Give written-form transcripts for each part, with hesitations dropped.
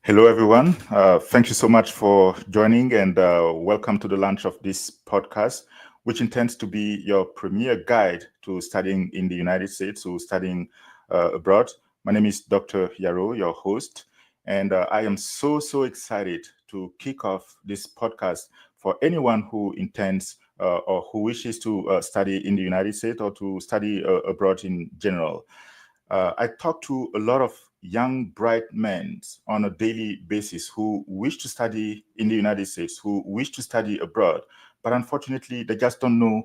Hello, everyone. Thank you so much for joining and welcome to the launch of this podcast, which intends to be your premier guide to studying in the United States or studying abroad. My name is Dr. Yaro, your host, and I am so excited to kick off this podcast for anyone who intends or who wishes to study in the United States or to study abroad in general. I talk to a lot of young, bright men on a daily basis who wish to study in the United States, who wish to study abroad, but unfortunately, they just don't know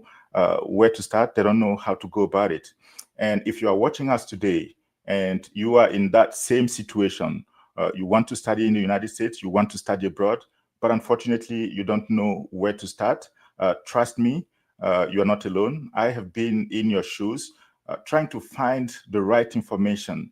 where to start. They don't know how to go about it. And if you are watching us today and you are in that same situation, you want to study in the United States, you want to study abroad, but unfortunately, you don't know where to start, trust me, you are not alone. I have been in your shoes trying to find the right information,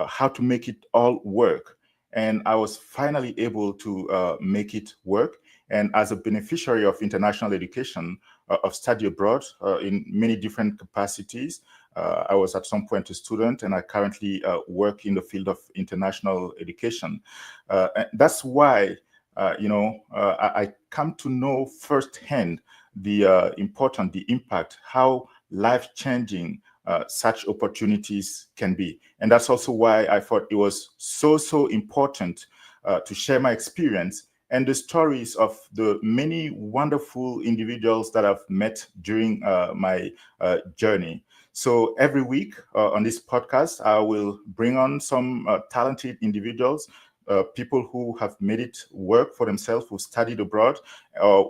how to make it all work. And I was finally able to make it work. And as a beneficiary of international education, of study abroad in many different capacities, I was at some point a student, and I currently work in the field of international education. And that's why, I come to know firsthand the important, the impact, how life-changing such opportunities can be. And that's also why I thought it was so important to share my experience and the stories of the many wonderful individuals that I've met during my journey. So every week on this podcast, I will bring on some talented individuals, people who have made it work for themselves, who studied abroad,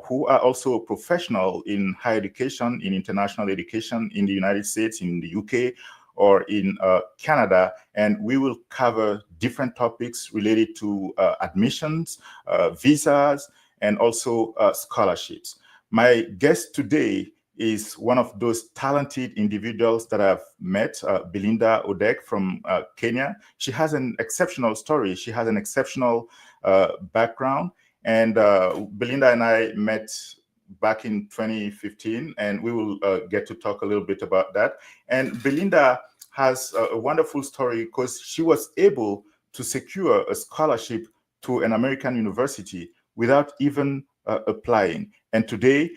who are also professional in higher education, in international education in the United States, in the UK, or in Canada. And we will cover different topics related to admissions, visas, and also scholarships. My guest today is one of those talented individuals that I've met, Belinda Odek from Kenya. She has an exceptional story. She has an exceptional background. And Belinda and I met back in 2015, and we will get to talk a little bit about that. And Belinda has a wonderful story because she was able to secure a scholarship to an American university without even applying. And today,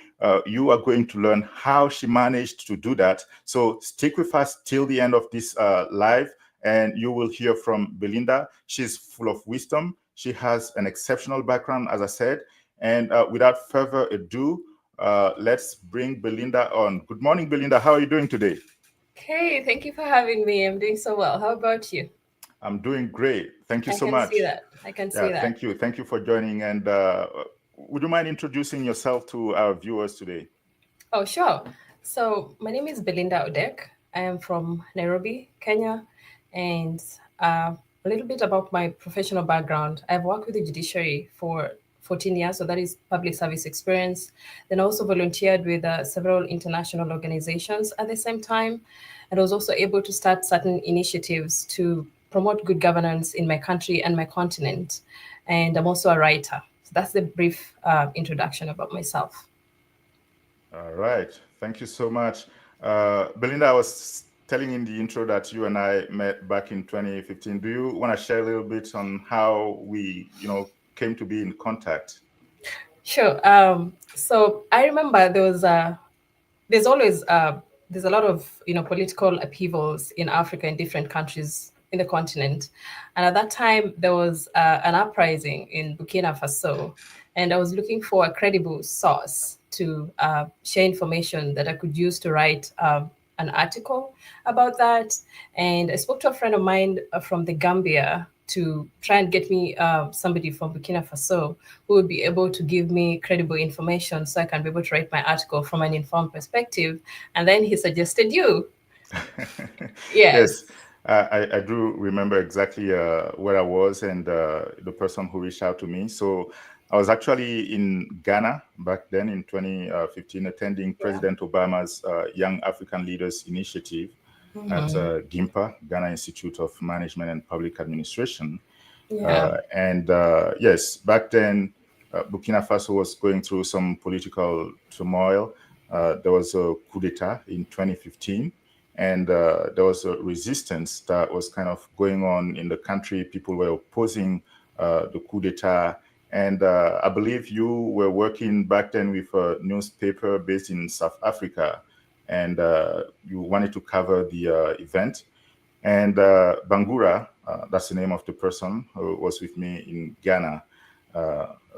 you are going to learn how she managed to do that. So stick with us till the end of this live, and you will hear from Belinda. She's full of wisdom. She has an exceptional background, as I said. And without further ado, let's bring Belinda on. Good morning, Belinda. How are you doing today? Hey, thank you for having me. I'm doing so well. How about you? I'm doing great. Thank you I so can see much. that. I can see Yeah, that. thank you. Thank you for joining. And would you mind introducing yourself to our viewers today? Oh, sure. So, my name is Belinda Odek. I am from Nairobi, Kenya. And a little bit about my professional background. I've worked with the judiciary for 14 years, so that is public service experience. Then I also volunteered with several international organizations at the same time. And I was also able to start certain initiatives to promote good governance in my country and my continent. And I'm also a writer. So that's the brief introduction about myself. All right. Thank you so much. Belinda, I was telling in the intro that you and I met back in 2015. Do you want to share a little bit on how we, came to be in contact? Sure. So I remember there's always there's a lot of political upheavals in Africa in different countries in the continent, and at that time there was an uprising in Burkina Faso, and I was looking for a credible source to share information that I could use to write an article about that. And I spoke to a friend of mine from the Gambia to try and get me somebody from Burkina Faso who would be able to give me credible information so I can be able to write my article from an informed perspective. And then he suggested you. Yes, Yes. I do remember exactly where I was and the person who reached out to me. So I was actually in Ghana back then in 2015, attending Yeah. President Obama's Young African Leaders Initiative at GIMPA, Ghana Institute of Management and Public Administration. Yeah. And yes, back then, Burkina Faso was going through some political turmoil. There was a coup d'etat in 2015, and there was a resistance that was kind of going on in the country. People were opposing the coup d'etat. And I believe you were working back then with a newspaper based in South Africa, and you wanted to cover the event. And Bangura, that's the name of the person who was with me in Ghana,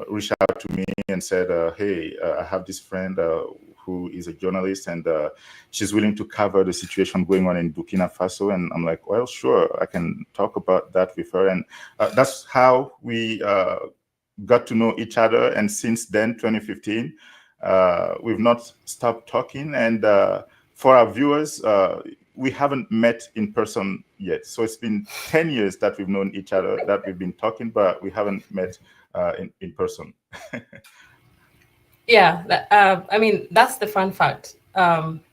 reached out to me and said, hey, I have this friend who is a journalist, and she's willing to cover the situation going on in Burkina Faso. And I'm like, well, sure, I can talk about that with her. And that's how we got to know each other. And since then, 2015, we've not stopped talking. And for our viewers, we haven't met in person yet. So it's been 10 years that we've known each other, that we've been talking, but we haven't met in person. Yeah, I mean, that's the fun fact.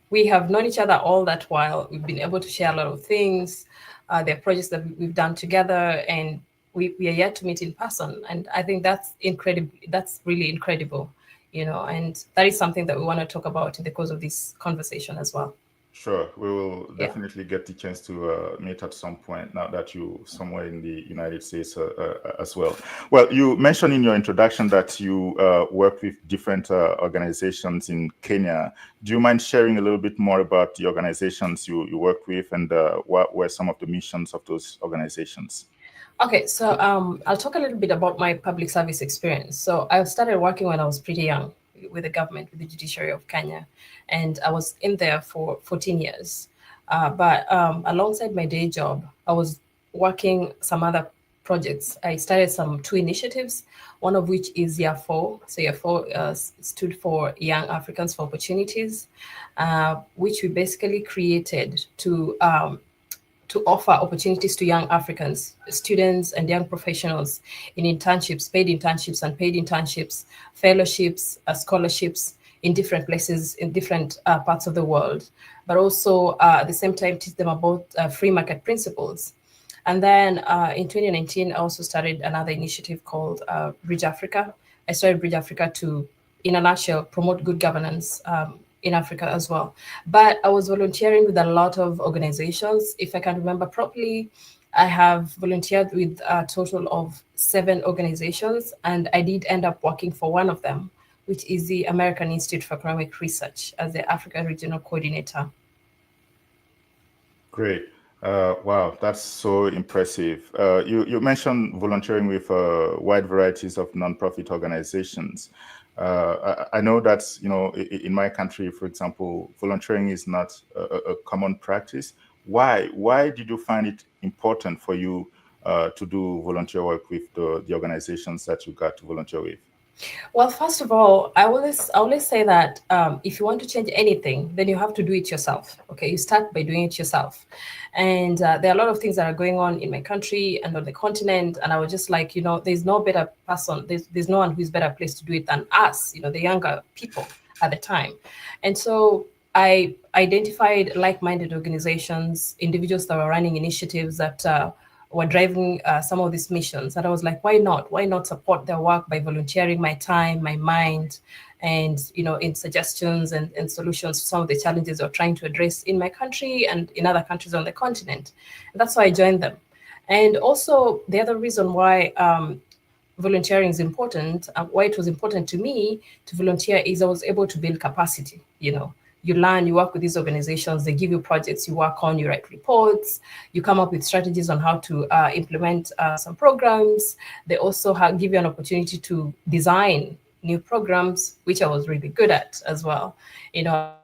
We have known each other all that while. We've been able to share a lot of things. There are projects that we've done together, and we are yet to meet in person. And I think that's incredible. That's really incredible, and that is something that we want to talk about in the course of this conversation as well. Sure, we will definitely get the chance to meet at some point now that you're somewhere in the United States as well. Well, you mentioned in your introduction that you work with different organizations in Kenya. Do you mind sharing a little bit more about the organizations you work with, and what were some of the missions of those organizations? Okay, so I'll talk a little bit about my public service experience. So I started working when I was pretty young with the government, with the judiciary of Kenya, and I was in there for 14 years. But alongside my day job, I was working some other projects. I started two initiatives, one of which is Year 4. So Year 4 stood for Young Africans for Opportunities, which we basically created to offer opportunities to young Africans, students and young professionals in internships, paid internships, unpaid internships, fellowships, scholarships in different places, in different parts of the world, but also at the same time teach them about free market principles. And then in 2019, I also started another initiative called Bridge Africa. I started Bridge Africa to, in a nutshell, promote good governance in Africa as well. But I was volunteering with a lot of organizations. If I can remember properly, I have volunteered with a total of 7 organizations, and I did end up working for one of them, which is the American Institute for Economic Research as the Africa Regional Coordinator. Great. Wow, that's so impressive. You mentioned volunteering with wide varieties of nonprofit organizations. I know that, in my country, for example, volunteering is not a common practice. Why did you find it important for you to do volunteer work with the organizations that you got to volunteer with? Well, first of all, I always say that if you want to change anything, then you have to do it yourself. Okay, you start by doing it yourself. And there are a lot of things that are going on in my country and on the continent. And I was just like, there's no better person. There's no one who's better placed to do it than us, the younger people at the time. And so I identified like-minded organizations, individuals that were running initiatives that were driving some of these missions. And I was like, why not? Why not support their work by volunteering my time, my mind, and in suggestions and solutions to some of the challenges they're trying to address in my country and in other countries on the continent. And that's why I joined them. And also the other reason why volunteering is important, why it was important to me to volunteer, is I was able to build capacity. You learn, you work with these organizations, they give you projects you work on, you write reports, you come up with strategies on how to implement some programs. They also give you an opportunity to design new programs, which I was really good at as well. And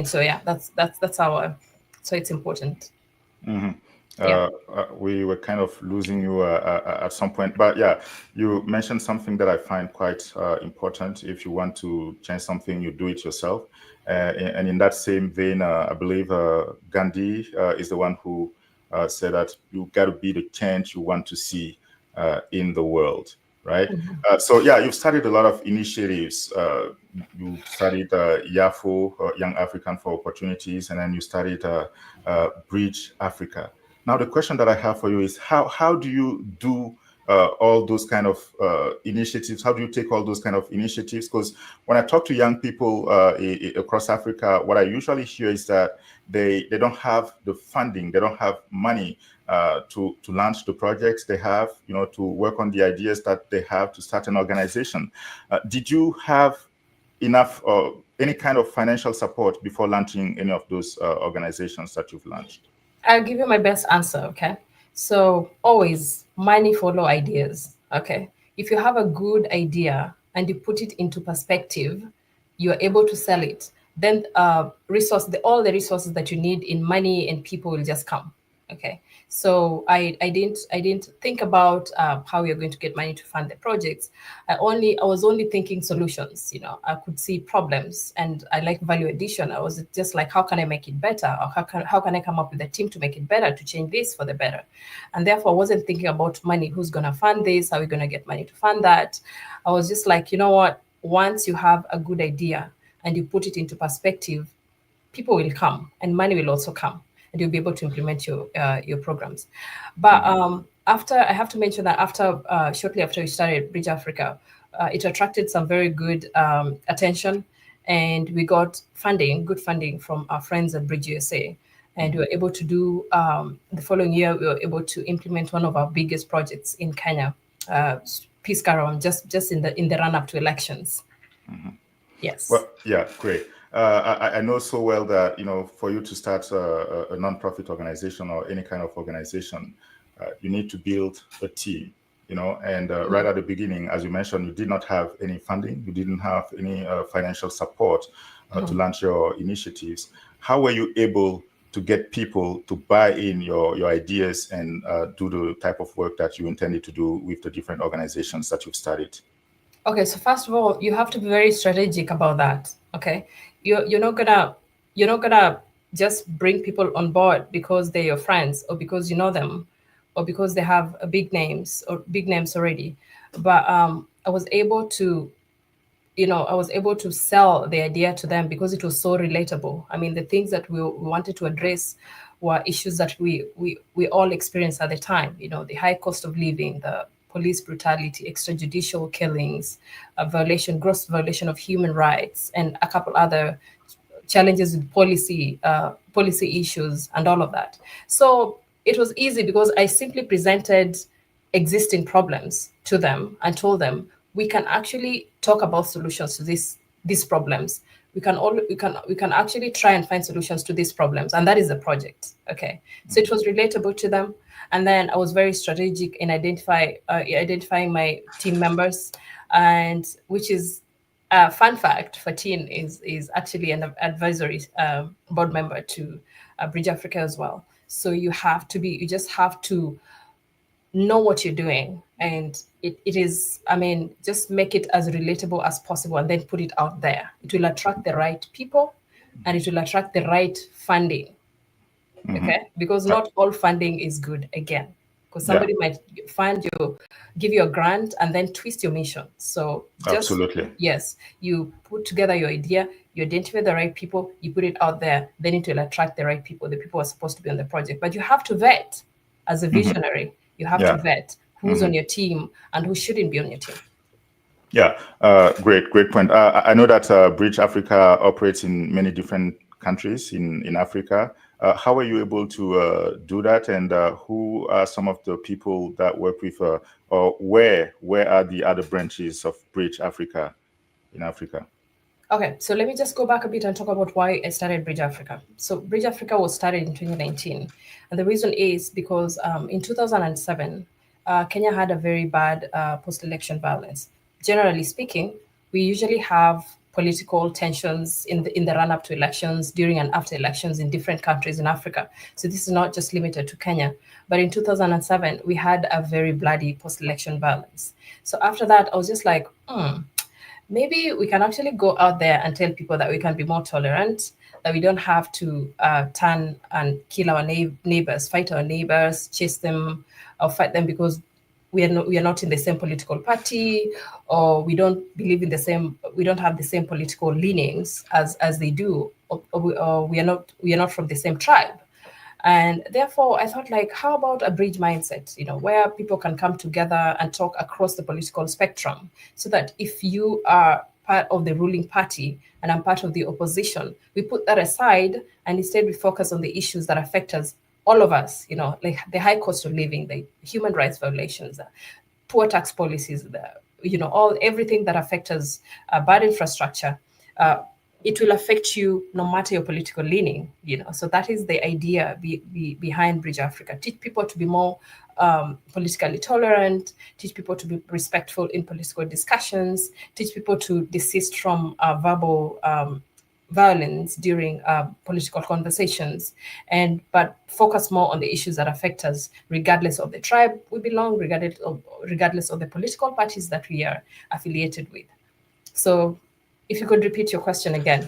so yeah, that's how. So it's important. Mm-hmm. We were kind of losing you at some point, but yeah, you mentioned something that I find quite important. If you want to change something, you do it yourself. And in that same vein, I believe Gandhi is the one who said that you got to be the change you want to see in the world, right? Mm-hmm. So yeah, you've started a lot of initiatives. You studied YAFO, Young African for Opportunities, and then you studied Bridge Africa. Now, the question that I have for you is how do you do all those kind of initiatives? How do you take all those kind of initiatives? Because when I talk to young people across Africa, what I usually hear is that they don't have the funding, they don't have money to launch the projects they have, to work on the ideas that they have to start an organization. Did you have enough or any kind of financial support before launching any of those organizations that you've launched? I'll give you my best answer, okay? So always money follow ideas, okay? If you have a good idea and you put it into perspective, you are able to sell it. Then all the resources that you need in money and people will just come, okay? So I didn't think about how you're going to get money to fund the projects. I was only thinking solutions. I could see problems, and I like value addition. I was just like, how can I make it better, or how can I come up with a team to make it better, to change this for the better? And therefore, I wasn't thinking about money. Who's gonna fund this? How are we gonna get money to fund that? I was just like, you know what? Once you have a good idea and you put it into perspective, people will come and money will also come, and you'll be able to implement your programs. But after, I have to mention that shortly after we started Bridge Africa, it attracted some very good attention, and we got good funding from our friends at Bridge USA. And we were able to do, the following year, we were able to implement one of our biggest projects in Kenya, Peace Caravans, just in the run up to elections. Yes. Well, yeah, great. I know so well that, for you to start a nonprofit organization or any kind of organization, you need to build a team, and right at the beginning, as you mentioned, you did not have any funding, you didn't have any financial support to launch your initiatives. How were you able to get people to buy in your ideas and do the type of work that you intended to do with the different organizations that you've started? Okay, so first of all, you have to be very strategic about that. Okay, you're not gonna just bring people on board because they're your friends or because you know them or because they have big names already. But I was able to sell the idea to them because it was so relatable. I mean, the things that we wanted to address were issues that we all experienced at the time. The high cost of living, the police brutality, extrajudicial killings, gross violation of human rights, and a couple other challenges with policy issues and all of that. So it was easy because I simply presented existing problems to them and told them, we can actually talk about solutions to these problems. We can actually try and find solutions to these problems, and that is the project. Okay, so it was relatable to them, and then I was very strategic in identifying my team members, and which is a fun fact for Teen is actually an advisory board member to Bridge Africa as well. So you just have to know what you're doing, and it is, just make it as relatable as possible and then put it out there. It will attract the right people and it will attract the right funding. Okay, because not all funding is good, again, because somebody might give you a grant and then twist your mission. So absolutely, yes, you put together your idea, you identify the right people, you put it out there, then it will attract the right people, the people who are supposed to be on the project. But you have to vet as a visionary. You have to vet who's on your team and who shouldn't be on your team. Yeah, great point. I know that Bridge Africa operates in many different countries in Africa. How are you able to do that, and who are some of the people that work with, or where are the other branches of Bridge Africa in Africa? Okay, so let me just go back a bit and talk about why I started Bridge Africa. So Bridge Africa was started in 2019, and the reason is because in 2007, Kenya had a very bad post-election violence. Generally speaking, we usually have political tensions in the run-up to elections, during and after elections in different countries in Africa. So this is not just limited to Kenya. But in 2007, we had a very bloody post-election violence. So after that, I was just like, maybe we can actually go out there and tell people that we can be more tolerant, that we don't have to turn and kill our neighbors, fight our neighbors, chase them, or fight them because we are not in the same political party, or we don't have the same political leanings as they do, or we are not from the same tribe. And therefore, I thought, like, how about a bridge mindset, where people can come together and talk across the political spectrum, so that if you are part of the ruling party and I'm part of the opposition, we put that aside and instead we focus on the issues that affect us, all of us, like the high cost of living, the human rights violations, poor tax policies, everything that affects us, bad infrastructure. It will affect you no matter your political leaning, So that is the idea behind Bridge Africa. Teach people to be more politically tolerant, teach people to be respectful in political discussions, teach people to desist from verbal violence during political conversations, but focus more on the issues that affect us, regardless of the tribe we belong, regardless of the political parties that we are affiliated with. So if you could repeat your question again.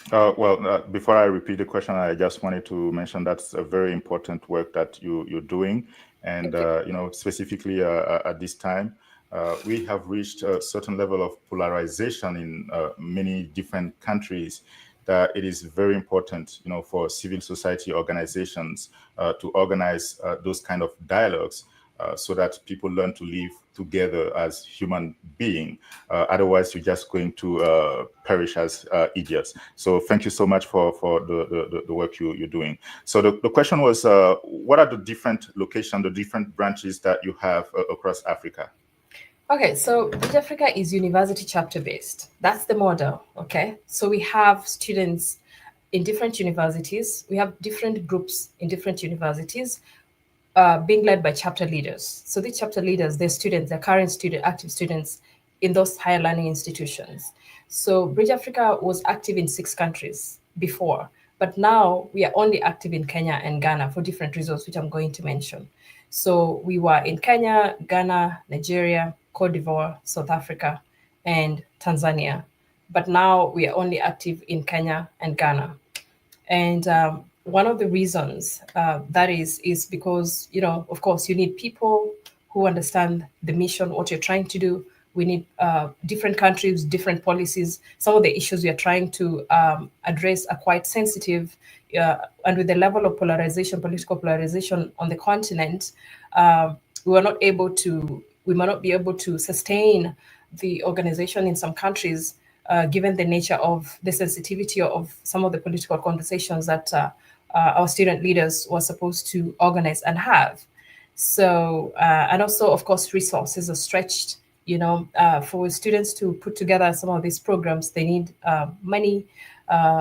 Before I repeat the question, I just wanted to mention that's a very important work that you're doing. And, specifically at this time, we have reached a certain level of polarization in many different countries, that it is very important, for civil society organizations to organize those kind of dialogues, so that people learn to live together as human beings. Otherwise, you're just going to perish as idiots. So thank you so much for the work you're doing. So the question was, what are the different locations, the different branches that you have across Africa? Okay, so Bridge Africa is university chapter based. That's the model, okay? So we have students in different universities. We have different groups in different universities being led by chapter leaders. So these chapter leaders, they're students, they're current student, active students in those higher learning institutions. So Bridge Africa was active in 6 countries before, but now we are only active in Kenya and Ghana for different reasons, which I'm going to mention. So we were in Kenya, Ghana, Nigeria, Cote d'Ivoire, South Africa, and Tanzania. But now we are only active in Kenya and Ghana. And one of the reasons that is because, of course, you need people who understand the mission, what you're trying to do. We need different countries, different policies. Some of the issues we are trying to address are quite sensitive. And with the level of polarization, political polarization on the continent, we might not be able to sustain the organization in some countries, given the nature of the sensitivity of some of the political conversations that our student leaders were supposed to organize and have. So, and also, of course, resources are stretched. For students to put together some of these programs, they need money,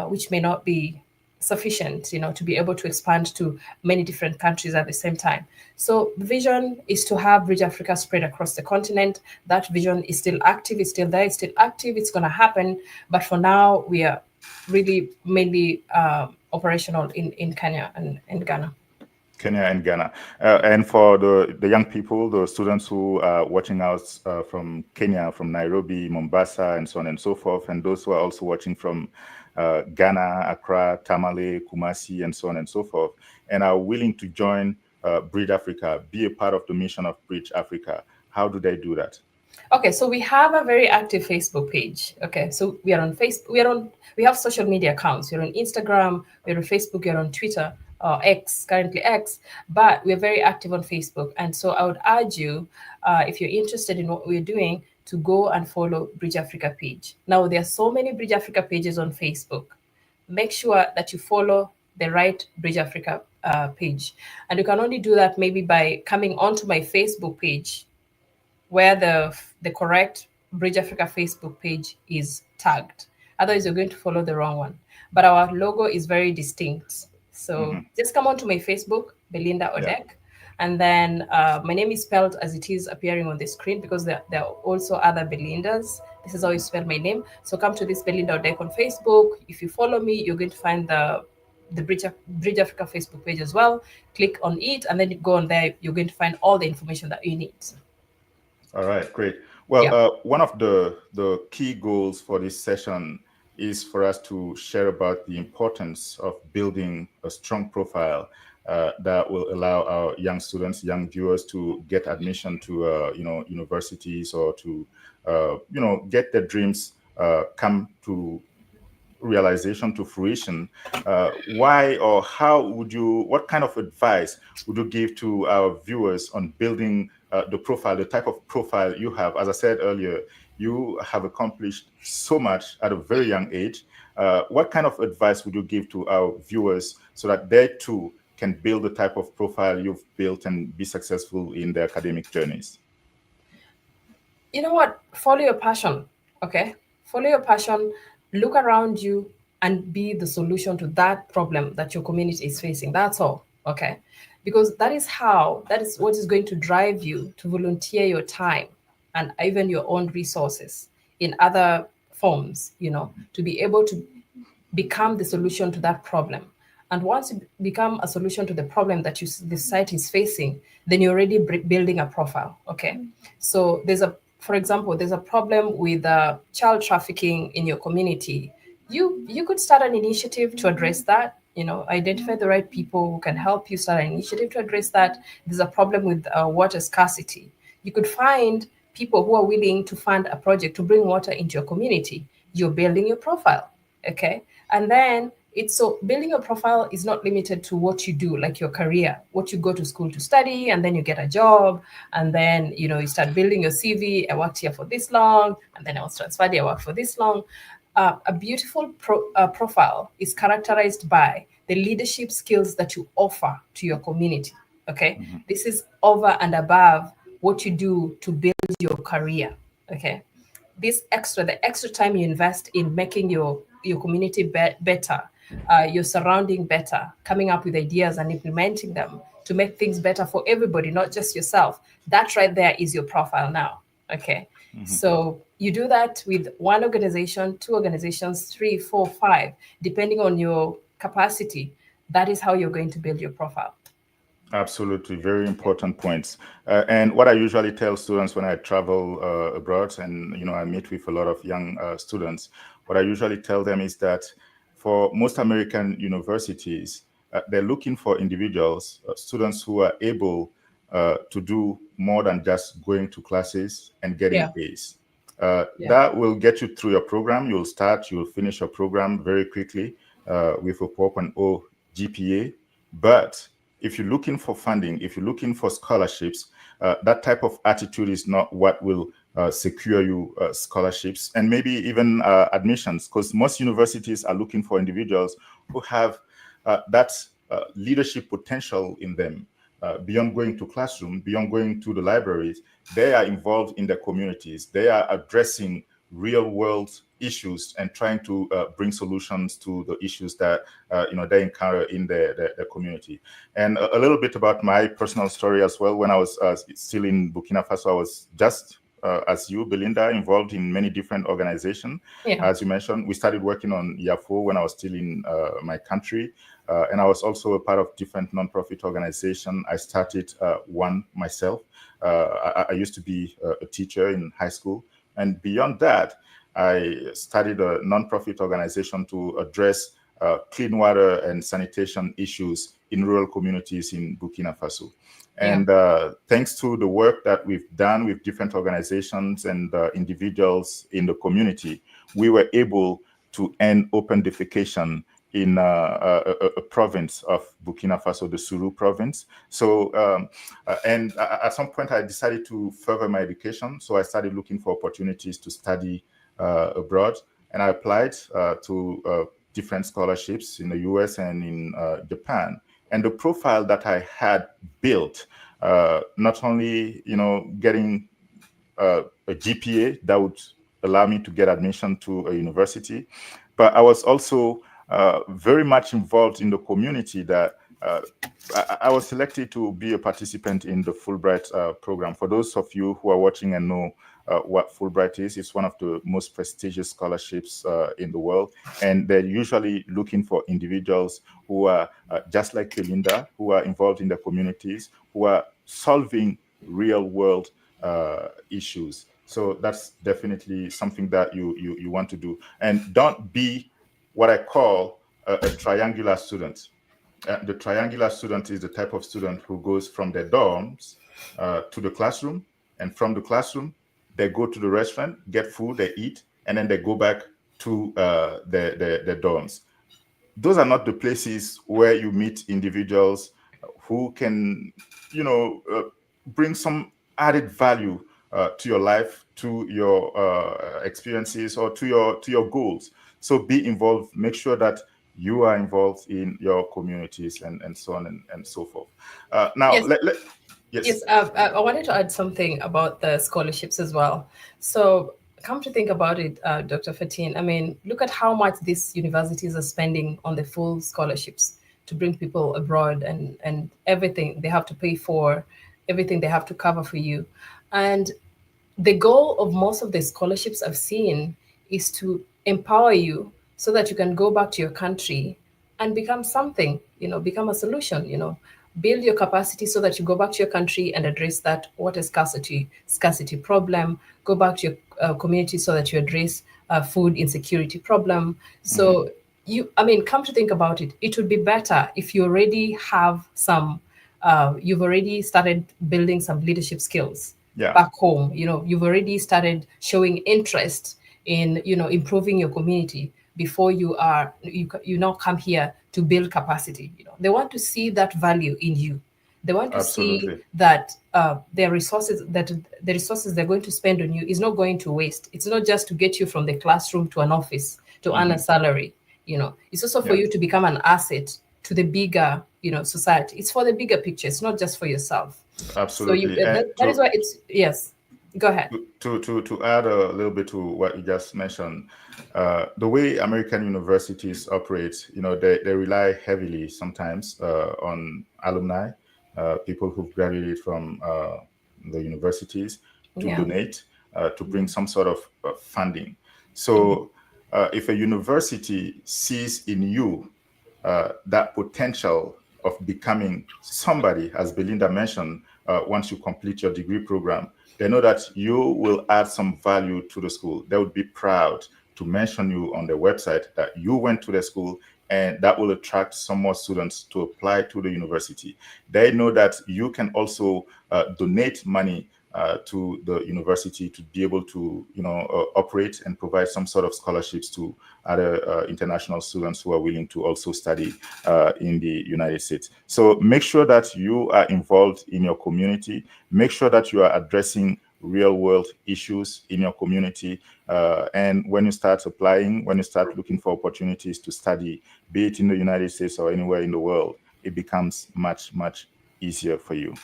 which may not be sufficient, to be able to expand to many different countries at the same time. So the vision is to have Bridge Africa spread across the continent. That vision is still active, it's still there, it's still active, it's going to happen. But for now, we are really mainly operational in Kenya and Ghana. Kenya and Ghana. And for the young people, the students who are watching us from Kenya, from Nairobi, Mombasa, and so on and so forth, and those who are also watching from Ghana, Accra, Tamale, Kumasi, and so on and so forth, and are willing to join Bridge Africa, be a part of the mission of Bridge Africa, how do they do that? Okay, so we have a very active Facebook page. Okay, so we are on Facebook. We have social media accounts. We're on Instagram. We're on Facebook. We're on Twitter. X, currently X, but we're very active on Facebook. And so I would urge you, if you're interested in what we're doing, to go and follow Bridge Africa page. Now, there are so many Bridge Africa pages on Facebook. Make sure that you follow the right Bridge Africa page. And you can only do that maybe by coming onto my Facebook page, where the correct Bridge Africa Facebook page is tagged. Otherwise, you're going to follow the wrong one. But our logo is very distinct. So just come onto my Facebook, Belinda Odek. And then my name is spelled as it is appearing on the screen, because there are also other Belindas. This is how you spell my name. So come to this Belinda Odek on Facebook. If you follow me, you're going to find the Bridge Africa Facebook page as well. Click on it, and then you go on there. You're going to find all the information that you need. All right, great. Well, one of the key goals for this session is for us to share about the importance of building a strong profile that will allow our young students, young viewers, to get admission to universities, or to get their dreams come to realization to fruition, why or how would you, what kind of advice would you give to our viewers on building the profile, the type of profile you have? As I said earlier, you have accomplished so much at a very young age. What kind of advice would you give to our viewers so that they too can build the type of profile you've built and be successful in their academic journeys? You know what? Follow your passion. Okay. Follow your passion. Look around you and be the solution to that problem that your community is facing. That's all. Okay. Because that is what is going to drive you to volunteer your time and even your own resources in other forms, to be able to become the solution to that problem. And once you become a solution to the problem that the society is facing, then you're already building a profile. Okay. So for example, there's a problem with child trafficking in your community. You could start an initiative to address that. Identify the right people who can help you start an initiative to address that. There's a problem with water scarcity. You could find people who are willing to fund a project to bring water into your community. You're building your profile. Okay. And then building a profile is not limited to what you do, like your career, what you go to school to study, and then you get a job, and then you start building your CV. I worked here for this long, and then I was transferred here, I worked for this long. A beautiful profile is characterized by the leadership skills that you offer to your community. Okay, This is over and above what you do to build your career. Okay, the extra time you invest in making your community better, your surrounding better, coming up with ideas and implementing them to make things better for everybody, not just yourself. That right there is your profile now. Okay. So you do that with one organization, two organizations, 3, 4, 5, depending on your capacity. That is how you're going to build your profile. Absolutely, very important points. And what I usually tell students when I travel abroad, and I meet with a lot of young students, what I usually tell them is that for most American universities, they're looking for individuals, students who are able to do more than just going to classes and getting A's. That will get you through your program. You'll finish your program very quickly with a 4.0 GPA. But if you're looking for funding, if you're looking for scholarships, that type of attitude is not what will secure you scholarships and maybe even admissions, because most universities are looking for individuals who have that leadership potential in them. Beyond going to classroom, beyond going to the libraries, they are involved in their communities. They are addressing real world issues and trying to bring solutions to the issues that they encounter in their community. And a little bit about my personal story as well. When I was still in Burkina Faso, I was just as you, Belinda, involved in many different organizations. As you mentioned, we started working on YAFO when I was still in my country. And I was also a part of different nonprofit organizations. I started one myself. I used to be a teacher in high school. And beyond that, I started a nonprofit organization to address clean water and sanitation issues in rural communities in Burkina Faso. And thanks to the work that we've done with different organizations and individuals in the community, we were able to end open defecation in a province of Burkina Faso, the Suru province. So, and at some point I decided to further my education. So I started looking for opportunities to study abroad, and I applied to different scholarships in the US and in Japan. And the profile that I had built, not only, getting a GPA that would allow me to get admission to a university, but I was also very much involved in the community that I was selected to be a participant in the Fulbright program. For those of you who are watching and know what Fulbright is, it's one of the most prestigious scholarships in the world. And they're usually looking for individuals who are just like Belinda, who are involved in the communities, who are solving real world issues. So that's definitely something that you want to do. And don't be what I call a triangular student. The triangular student is the type of student who goes from their dorms to the classroom, and from the classroom, they go to the restaurant, get food, they eat, and then they go back to the dorms. Those are not the places where you meet individuals who can, bring some added value to your life, to your experiences, or to your goals. So be involved. Make sure that you are involved in your communities and so on and so forth. Now, Yes. yes. Yes, I wanted to add something about the scholarships as well. So, come to think about it, Dr. Fatin, I mean, look at how much these universities are spending on the full scholarships to bring people abroad, and everything they have to pay for, everything they have to cover for you. And the goal of most of the scholarships I've seen is to empower you so that you can go back to your country and become something, become a solution, build your capacity so that you go back to your country and address that water scarcity problem, go back to your community so that you address food insecurity problem. So come to think about it, it would be better if you already have some, you've already started building some leadership skills back home. You've already started showing interest in improving your community before you now come here to build capacity. They want to see that value in you. They want to Absolutely. see that the resources they're going to spend on you is not going to waste. It's not just to get you from the classroom to an office to earn a salary. It's also for you to become an asset to the bigger society. It's for the bigger picture. It's not just for yourself. Absolutely. So that is why it's, yes. Go ahead. To add a little bit to what you just mentioned, the way American universities operate, they rely heavily sometimes on alumni, people who've graduated from the universities, to donate, to bring some sort of funding. So if a university sees in you that potential of becoming somebody, as Belinda mentioned, once you complete your degree program, they know that you will add some value to the school. They would be proud to mention you on their website that you went to the school, and that will attract some more students to apply to the university. They know that you can also donate money to the university to be able to, operate and provide some sort of scholarships to other international students who are willing to also study in the United States. So make sure that you are involved in your community. Make sure that you are addressing real world issues in your community. And when you start applying, when you start looking for opportunities to study, be it in the United States or anywhere in the world, it becomes much, much easier for you.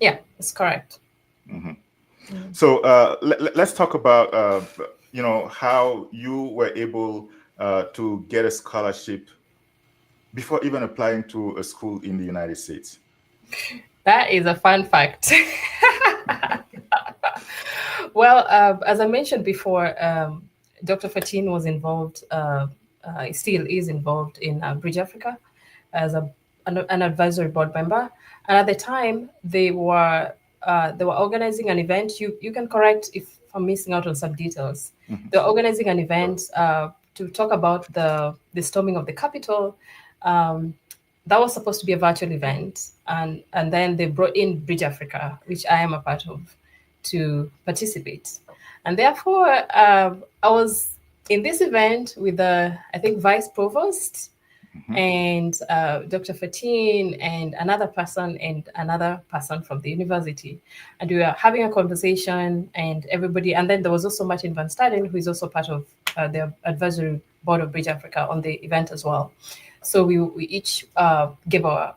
Yeah, that's correct. So let's talk about how you were able to get a scholarship before even applying to a school in the United States. That is a fun fact. Well, as I mentioned before, Dr. Fatin was involved, still is involved in Bridge Africa as an advisory board member. And at the time, they were organizing an event. You can correct if I'm missing out on some details. They're organizing an event to talk about the storming of the Capitol. That was supposed to be a virtual event, and then they brought in Bridge Africa, which I am a part of, to participate. And therefore, I was in this event with the, I think, vice provost and Dr. Fatin and another person from the university. And we were having a conversation, and everybody, and then there was also Martin Van Staden, who is also part of the advisory board of Bridge Africa on the event as well. So we each gave our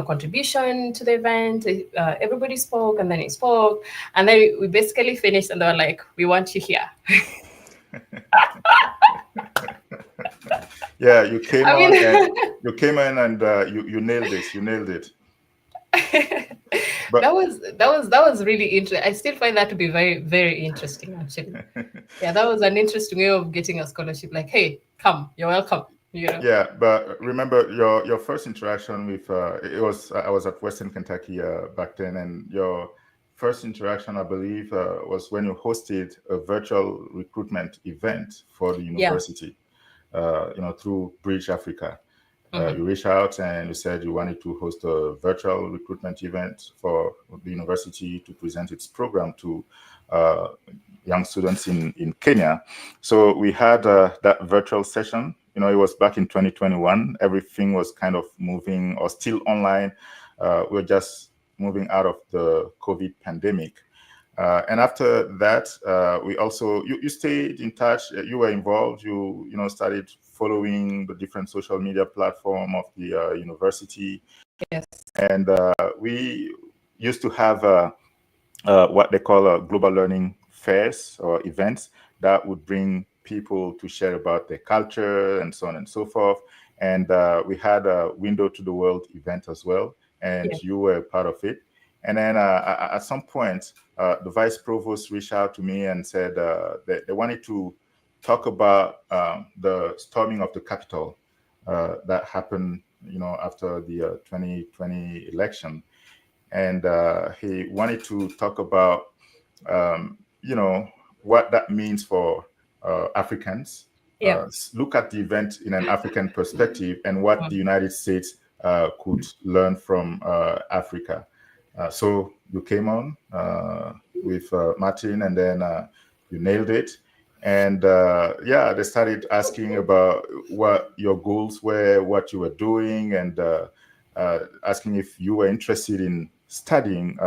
contribution to the event. Everybody spoke, and then he spoke, and then we basically finished, and they were like, "We want you here." Yeah, you came in and you nailed it. You nailed it. But that was really interesting. I still find that to be very, very interesting, actually. Yeah, that was an interesting way of getting a scholarship. Like, hey, come, you're welcome. Yeah, but remember your first interaction with I was at Western Kentucky back then, and your first interaction, I believe, was when you hosted a virtual recruitment event for the university. Through Bridge Africa. You reached out and you said you wanted to host a virtual recruitment event for the university to present its program to young students in Kenya. So we had that virtual session. You know, it was back in 2021. Everything was kind of moving or still online. We're just moving out of the COVID pandemic. And after that, we also, you stayed in touch, you were involved, you know, started following the different social media platform of the university. Yes. And we used to have what they call global learning fairs or events that would bring people to share about their culture and so on and so forth. And we had a Window to the World event as well, and Yeah. you were a part of it. And then at some point, the vice provost reached out to me and said that they wanted to talk about the storming of the Capitol that happened, you know, after the 2020 election. And he wanted to talk about, you know, what that means for Africans. Yeah. Look at the event in an African perspective and what the United States could learn from Africa. So you came on with Martin, and then you nailed it. And yeah, they started asking about what your goals were, what you were doing, and asking if you were interested in studying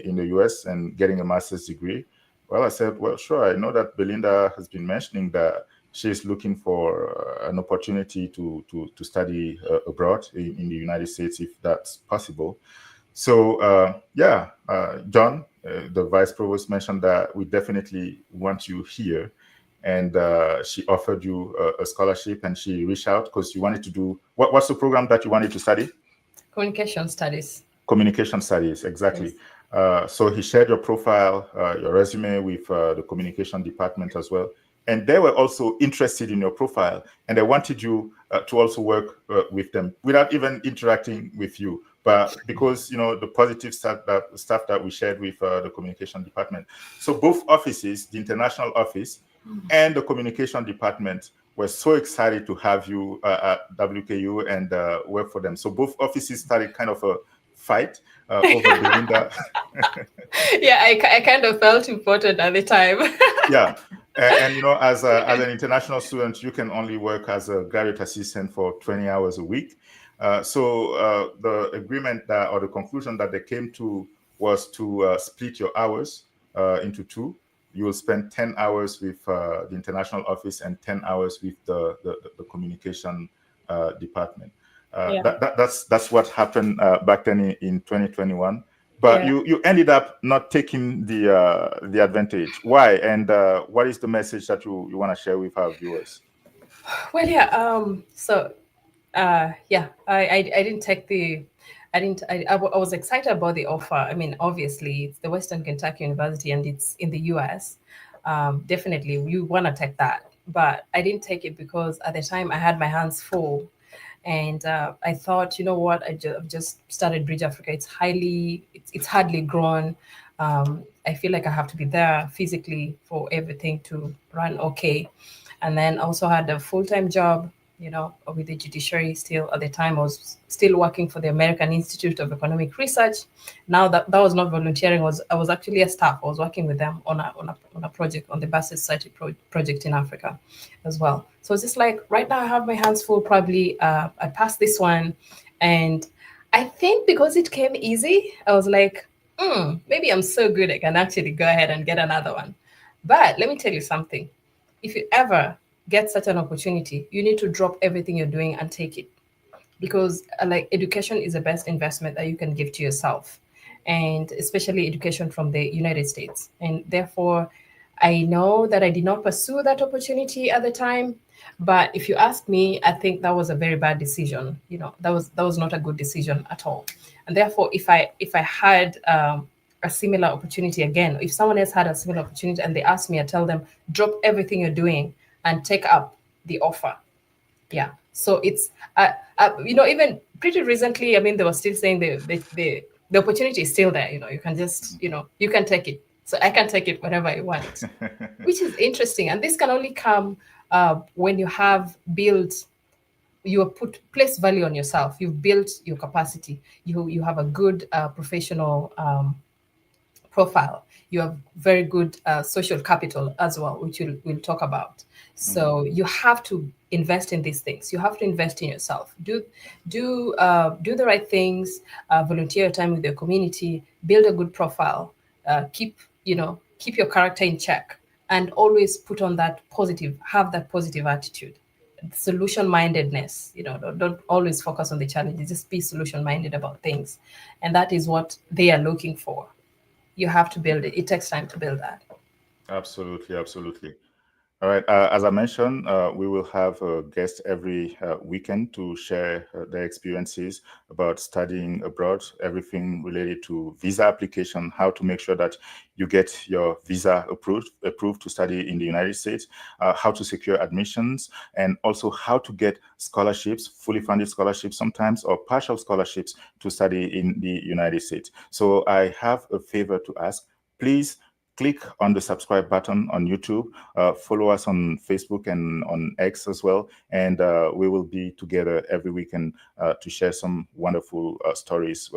in the US and getting a master's degree. Well, I said, well, sure. I know that Belinda has been mentioning that she's looking for an opportunity to study abroad in the United States, if that's possible. So, yeah, John, the vice provost, mentioned that we definitely want you here. And she offered you a scholarship, and she reached out because you wanted to do, what's the program that you wanted to study? Communication studies. Communication studies, exactly. Yes. So he shared your profile, your resume with the communication department as well. And they were also interested in your profile, and they wanted you to also work with them without even interacting with you. But because, you know, the positive stuff that we shared with the communication department. So both offices, the international office and the communication department, were so excited to have you at WKU and work for them. So both offices started kind of a fight over Belinda. Yeah, I kind of felt important at the time. Yeah. And you know, as an international student, you can only work as a graduate assistant for 20 hours a week. So the agreement that, or the conclusion that they came to, was to split your hours into two. You will spend 10 hours with the international office and 10 hours with the communication department. Yeah. That's what happened back then in 2021. But Yeah. you ended up not taking the advantage. Why? And what is the message that you want to share with our viewers? Well, yeah. So, yeah, I didn't take the, I was excited about the offer. I mean, obviously, it's the Western Kentucky University and it's in the US. Definitely, you want to take that. But I didn't take it because at the time I had my hands full. And I thought, you know what, I've just started Bridge Africa. It's hardly grown. I feel like I have to be there physically for everything to run okay. And then also had a full-time job, you know, with the judiciary. Still at the time I was still working for the American Institute of Economic Research. Now that was not volunteering, I was actually a staff. I was working with them on a project, on the Basel Society project in Africa as well. So it's just like right now I have my hands full. Probably I passed this one, and I think because it came easy, I was like, maybe I'm so good I can actually go ahead and get another one. But let me tell you something. If you ever get such an opportunity, you need to drop everything you're doing and take it, because like education is the best investment that you can give to yourself, and especially education from the United States. And therefore, I know that I did not pursue that opportunity at the time, but if you ask me, I think that was a very bad decision. You know, that was not a good decision at all. And therefore, if I had a similar opportunity again, if someone else had a similar opportunity and they ask me, I tell them, drop everything you're doing and take up the offer. Yeah. So it's you know, even pretty recently, I mean, they were still saying the opportunity is still there. You know, you can just, you know, you can take it. So I can take it whenever I want, which is interesting. And this can only come when you have built, you have place value on yourself. You've built your capacity. You have a good professional profile, you have very good social capital as well, which we'll talk about. So you have to invest in these things. You have to invest in yourself. Do the right things. Volunteer your time with your community. Build a good profile. Keep your character in check, and always put on that positive. Have that positive attitude. Solution mindedness. Don't always focus on the challenges. Just be solution minded about things, and that is what they are looking for. You have to build it. It takes time to build that. Absolutely, absolutely. All right. As I mentioned, we will have a guest every weekend to share their experiences about studying abroad, everything related to visa application, how to make sure that you get your visa approved to study in the United States, how to secure admissions, and also how to get scholarships, fully funded scholarships sometimes, or partial scholarships to study in the United States. So I have a favor to ask. Please click on the subscribe button on YouTube, follow us on Facebook and on X as well, and we will be together every weekend to share some wonderful stories.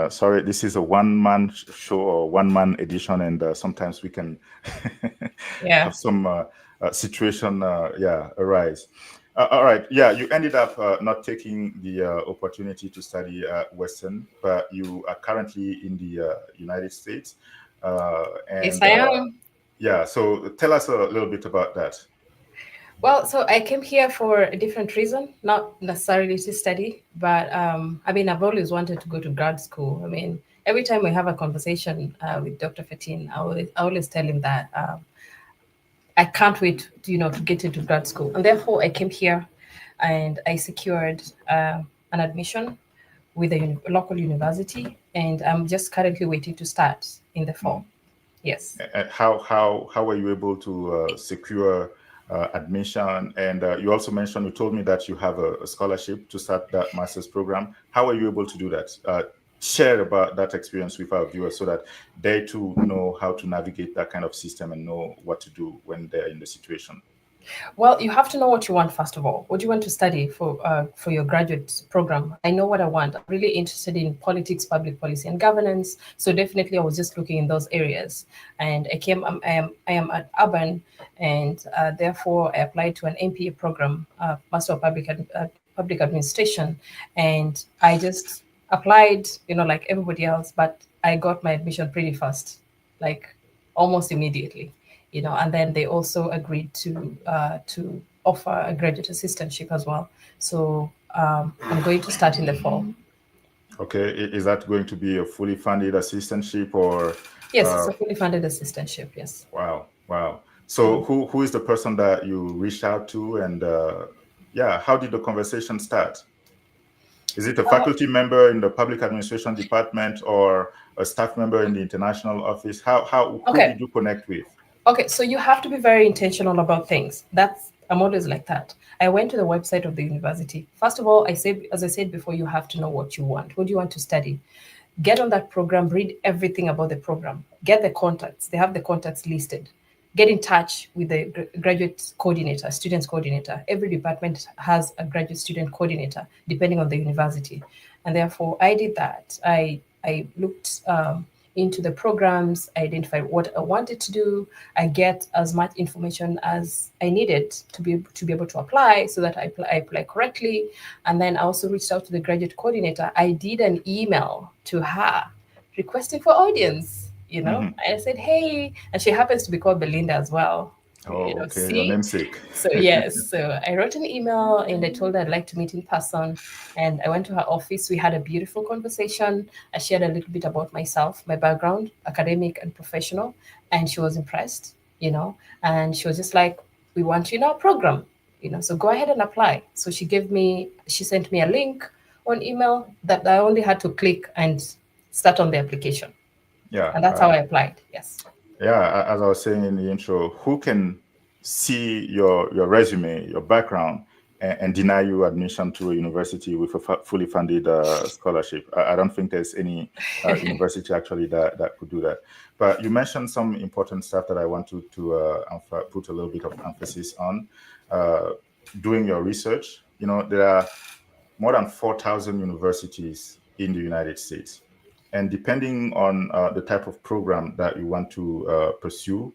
Sorry, this is a one-man show or one-man edition, and sometimes we can have some situation arise. All right. Yeah, you ended up not taking the opportunity to study at Western, but you are currently in the United States. And, yes, I am. Yeah. So tell us a little bit about that. Well, so I came here for a different reason, not necessarily to study, but I've always wanted to go to grad school. Every time we have a conversation with Dr. Fatin, I always tell him that I can't wait, to get into grad school. And therefore, I came here and I secured an admission with a local university. And I'm just currently waiting to start in the fall. Yes. How were you able to secure admission? And you also mentioned, you told me that you have a scholarship to start that master's program. How were you able to do that? Share about that experience with our viewers so that they too know how to navigate that kind of system and know what to do when they're in the situation. Well, you have to know what you want first of all. What do you want to study for your graduate program? I know what I want. I'm really interested in politics, public policy, and governance. So definitely, I was just looking in those areas. And I am at Urban, and therefore I applied to an MPA program, Master of Public Administration, and I just applied, like everybody else, but I got my admission pretty fast, like almost immediately. And then they also agreed to offer a graduate assistantship as well. So I'm going to start in the fall. Okay, is that going to be a fully funded assistantship or? Yes, it's a fully funded assistantship. Yes. Wow. So who is the person that you reached out to, and how did the conversation start? Is it a faculty member in the public administration department or a staff member in the international office? Who did you connect with? Okay, so you have to be very intentional about things. I'm always like that. I went to the website of the university. First of all, as I said before, you have to know what you want. What do you want to study? Get on that program, read everything about the program, get the contacts. They have the contacts listed. Get in touch with the graduate coordinator, students coordinator. Every department has a graduate student coordinator, depending on the university. And therefore, I did that. I looked into the programs, I identified what I wanted to do. I get as much information as I needed to be able to apply, so that I apply correctly. And then I also reached out to the graduate coordinator. I did an email to her requesting for audience. I said, hey, and she happens to be called Belinda as well. Oh, okay, your namesake. So yes, so I wrote an email and I told her I'd like to meet in person. And I went to her office. We had a beautiful conversation. I shared a little bit about myself, my background, academic and professional, and she was impressed, and she was just like, we want you in our program, so go ahead and apply. So she sent me a link on email that I only had to click and start on the application. Yeah. And that's how I applied. Yes. Yeah, as I was saying in the intro, who can see your resume, your background, and deny you admission to a university with a fully funded scholarship? I don't think there's any university actually that could do that. But you mentioned some important stuff that I want to put a little bit of emphasis on. Doing your research, there are more than 4,000 universities in the United States. And depending on the type of program that you want to pursue,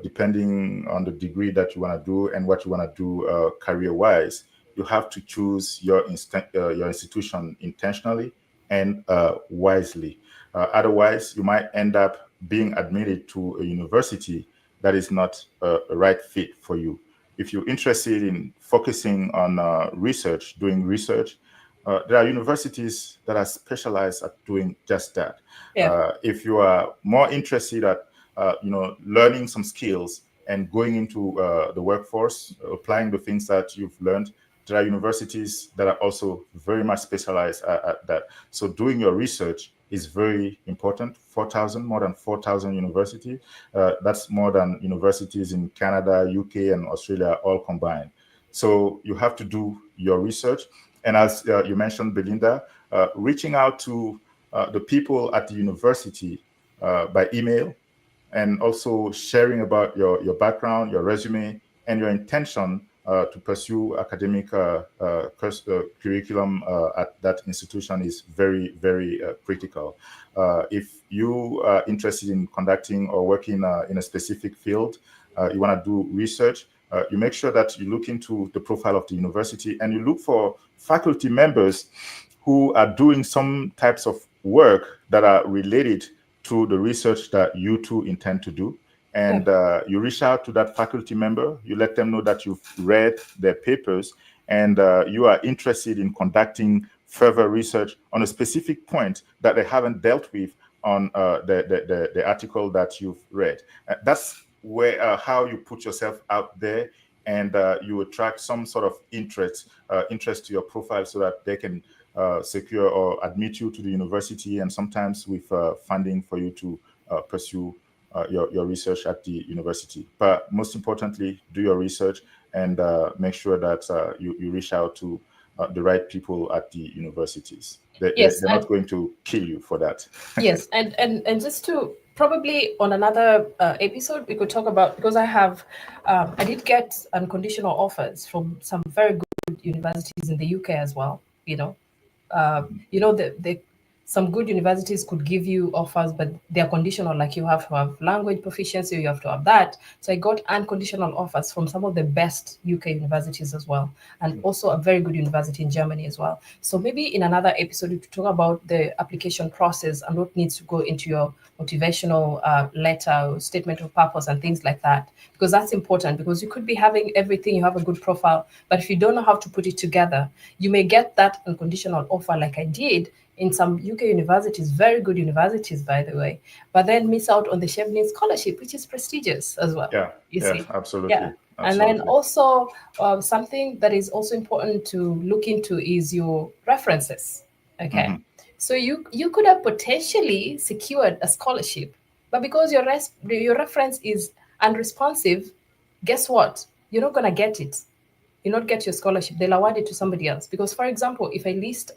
depending on the degree that you want to do and what you want to do career-wise, you have to choose your institution intentionally and wisely. Otherwise, you might end up being admitted to a university that is not a right fit for you. If you're interested in focusing on research, doing research, there are universities that are specialized at doing just that. Yeah. If you are more interested at learning some skills and going into the workforce, applying the things that you've learned, there are universities that are also very much specialized at that. So doing your research is very important. More than 4,000 universities. That's more than universities in Canada, UK, and Australia all combined. So you have to do your research. And as you mentioned, Belinda, reaching out to the people at the university by email, and also sharing about your background, your resume, and your intention to pursue academic curriculum at that institution is very, very critical. If you are interested in conducting or working in a specific field, you want to do research, you make sure that you look into the profile of the university and you look for faculty members who are doing some types of work that are related to the research that you two intend to do. And you reach out to that faculty member, you let them know that you've read their papers and you are interested in conducting further research on a specific point that they haven't dealt with on the article that you've read. That's where how you put yourself out there, and you attract some sort of interest to your profile so that they can secure or admit you to the university, and sometimes with funding for you to pursue your research at the university. But most importantly, do your research and make sure that you reach out to the right people at the universities. They're not going to kill you for that. Yes, and just to probably on another episode we could talk about, because I did get unconditional offers from some very good universities in the UK as well. Some good universities could give you offers, but they're conditional, like you have to have language proficiency, you have to have that. So I got unconditional offers from some of the best UK universities as well, and also a very good university in Germany as well. So maybe in another episode, we could talk about the application process and what needs to go into your motivational letter, or statement of purpose, and things like that, because that's important. Because you could be having everything, you have a good profile, but if you don't know how to put it together, you may get that unconditional offer like I did in some UK universities, very good universities, by the way, but then miss out on the Chevening Scholarship, which is prestigious as well. Yeah, you see? Absolutely. Yeah. And then also something that is also important to look into is your references. Okay. Mm-hmm. So you could have potentially secured a scholarship, but because your reference is unresponsive, guess what? You're not going to get it. You not get your scholarship, they'll award it to somebody else. Because, for example, if I list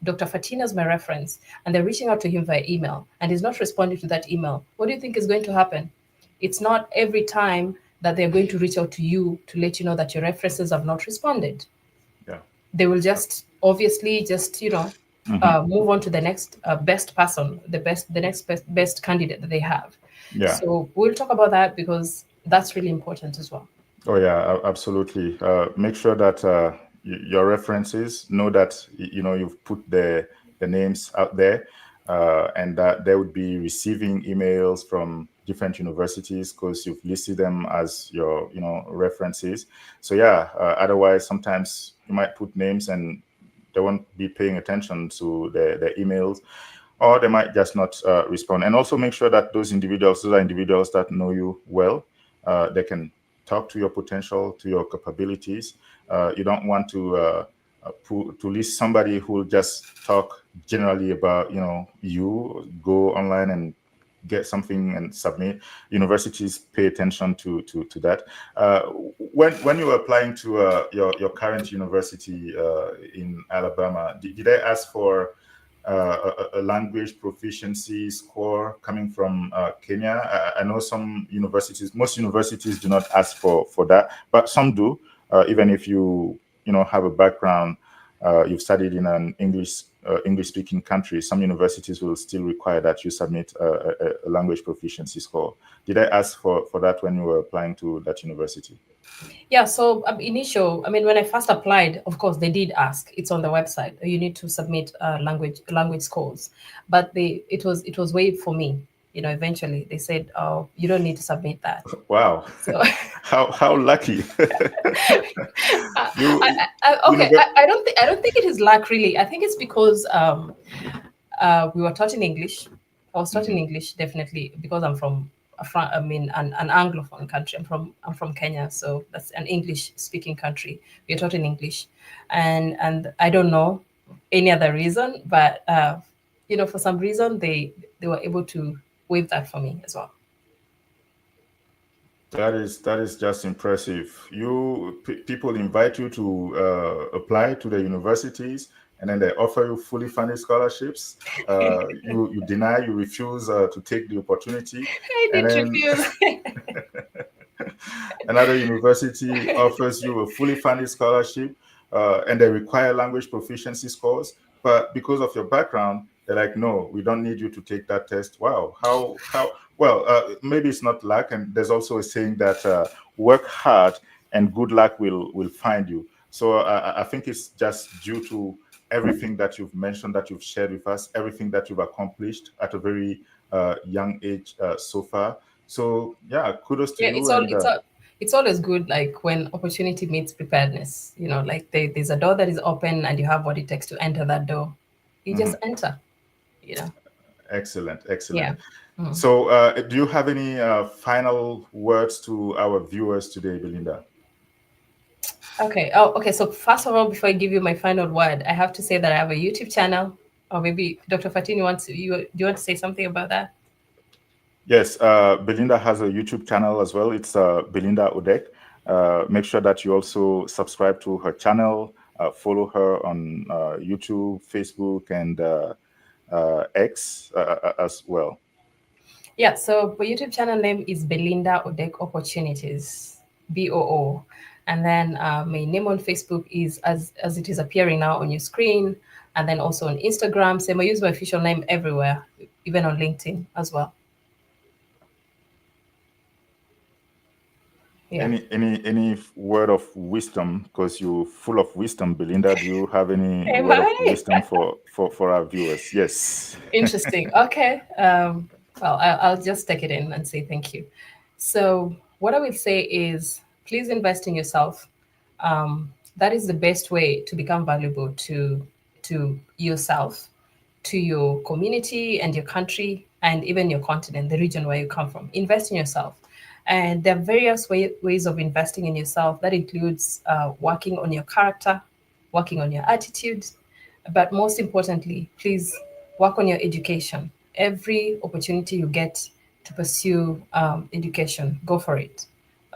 Dr. Fatina as my reference and they're reaching out to him via email and he's not responding to that email, what do you think is going to happen? It's not every time that they're going to reach out to you to let you know that your references have not responded. Yeah. They will just obviously just, move on to the next best person, the next best candidate that they have. Yeah. So we'll talk about that because that's really important as well. Oh yeah, absolutely. Make sure that your references know that you've put the names out there, and that they would be receiving emails from different universities because you've listed them as your references. So yeah, otherwise sometimes you might put names and they won't be paying attention to the emails, or they might just not respond. And also make sure that those are individuals that know you well. They can talk to your potential, to your capabilities. You don't want to list somebody who will just talk generally about you. Go online and get something and submit. Universities pay attention to that. When you were applying to your current university in Alabama, did they ask for a language proficiency score coming from Kenya? I know most universities do not ask for that, but some do. Even if you have a background, you've studied in an English-speaking country, some universities will still require that you submit a language proficiency score. Did I ask for that when you were applying to that university? Yeah, so when I first applied, of course, they did ask. It's on the website. You need to submit language scores, but it was waived for me. Eventually they said, "Oh, you don't need to submit that." Wow. So how lucky. okay, I don't think it is luck really. I think it's because we were taught in English. I was taught in English definitely because I'm from an Anglophone country. I'm from Kenya, so that's an English speaking country. We're taught in English, and I don't know any other reason, but for some reason they were able to waive that for me as well. That is just impressive. People invite you to apply to the universities, and then they offer you fully funded scholarships. You deny, you refuse to take the opportunity. I did And refuse. another university offers you a fully funded scholarship, and they require language proficiency scores. But because of your background, they're like, no, we don't need you to take that test. Wow, how well, maybe it's not luck, and there's also a saying that work hard and good luck will find you. So I think it's just due to everything that you've mentioned, that you've shared with us, everything that you've accomplished at a very young age so far. So yeah, kudos to Yeah, you. it's always good, like when opportunity meets preparedness. Like there's a door that is open, and you have what it takes to enter that door. You just enter. Excellent. Yeah. So do you have any final words to our viewers today, Belinda? Okay. Oh, okay. So first of all, before I give you my final word, I have to say that I have a YouTube channel. Or maybe Dr. Fatini do you want to say something about that? Yes, Belinda has a YouTube channel as well. It's Belinda Odek. Make sure that you also subscribe to her channel, follow her on YouTube, Facebook, and X as well. Yeah, so my YouTube channel name is Belinda Odek Opportunities, BOO. And then my name on Facebook is as it is appearing now on your screen. And then also on Instagram. Same, I use my official name everywhere, even on LinkedIn as well. Yeah. Any word of wisdom, because you're full of wisdom, Belinda? Do you have any Am word of I? wisdom for our viewers? Yes. Interesting. Okay. Well, I'll just take it in and say thank you. So, what I will say is please invest in yourself. That is the best way to become valuable to yourself, to your community and your country, and even your continent, the region where you come from. Invest in yourself. And there are various ways of investing in yourself. That includes working on your character, working on your attitude, but most importantly, please work on your education. Every opportunity you get to pursue education, go for it.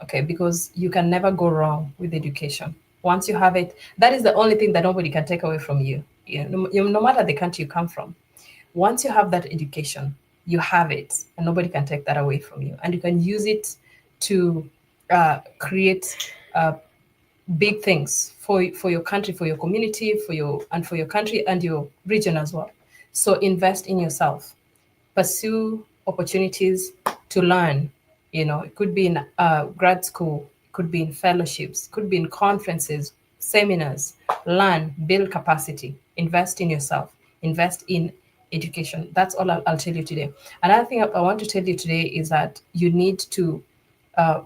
Okay, because you can never go wrong with education. Once you have it, that is the only thing that nobody can take away from you. No matter the country you come from, once you have that education, you have it, and nobody can take that away from you. And you can use it to create big things for your country, for your community, for your country and your region as well. So invest in yourself, pursue opportunities to learn. It could be in grad school, it could be in fellowships, could be in conferences, seminars. Learn, build capacity, invest in yourself, invest in education. That's all I'll tell you today. Another thing I want to tell you today is that you need to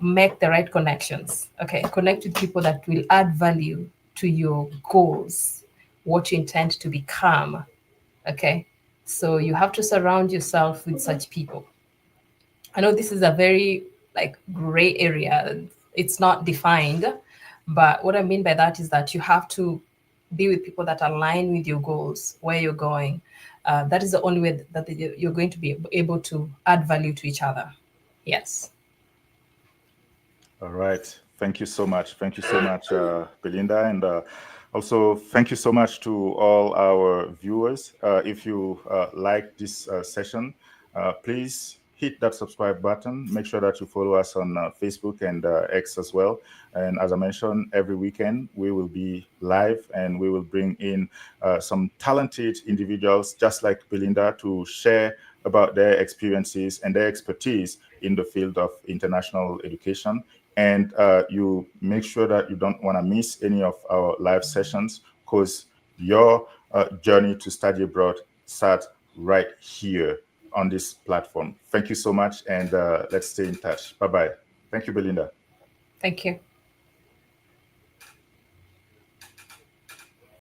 make the right connections. Okay, connect with people that will add value to your goals, what you intend to become. Okay, so you have to surround yourself with such people. I know this is a very gray area. It's not defined, but what I mean by that is that you have to be with people that align with your goals, where you're going. That is the only way that you're going to be able to add value to each other. Yes. All right. Thank you so much. Thank you so much, Belinda. And also, thank you so much to all our viewers. If you like this session, please hit that subscribe button. Make sure that you follow us on Facebook and X as well. And as I mentioned, every weekend we will be live and we will bring in some talented individuals just like Belinda to share about their experiences and their expertise in the field of international education. And you make sure that you don't want to miss any of our live sessions, because your journey to study abroad starts right here on this platform. Thank you so much, and let's stay in touch. Bye-bye. Thank you, Belinda. Thank you.